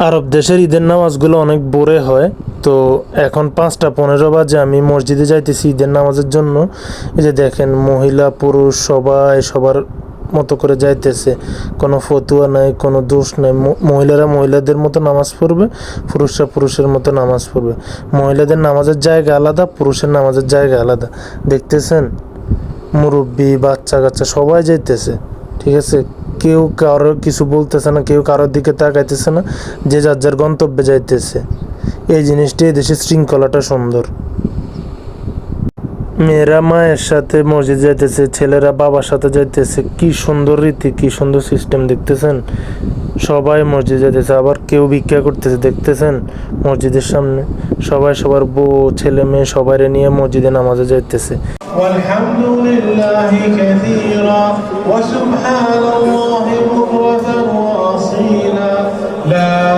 আরব দেশের ঈদের নামাজগুলো অনেক বোরে হয়। তো এখন 5:15 বাজে, আমি মসজিদে যাইতেছি ঈদের নামাজের জন্য। এই যে দেখেন, মহিলা পুরুষ সবাই সবার মতো করে যাইতেছে, কোনো ফতুয়া নাই, কোনো দোষ নাই। মহিলারা মহিলাদের মতো নামাজ পড়বে, পুরুষরা পুরুষের মতো নামাজ পড়বে। মহিলাদের নামাজের জায়গা আলাদা, পুরুষের নামাজের জায়গা আলাদা। দেখতেছেন, মুরব্বী বাচ্চা কাচ্চা সবাই যাইতেছে, ঠিক আছে। কেউ কারোর কিছু বলতেছে না, কেউ কারোর দিকে তাকাইতেছে না, যে যার যার গন্তব্যে যাইতেছে। এই জিনিসটা, এই দেশের শৃঙ্খলাটা সুন্দর। মেয়েরা মায়ের সাথে মসজিদ যাইতেছে, ছেলেরা বাবার সাথে যাইতেছে। কি সুন্দর রীতি, কি সুন্দর সিস্টেম, দেখতেছেন। সবাই মসজিদ যাইতেছে, আবার কেউ ভিক্ষা করতেছে, দেখতেছেন। মসজিদের সামনে সবাই সবার বউ ছেলে মেয়ে সবাই নিয়ে মসজিদে নামাজে যাইতেছে। والحمد لله كثيرا وسبحان الله بكرة وأصيلا لا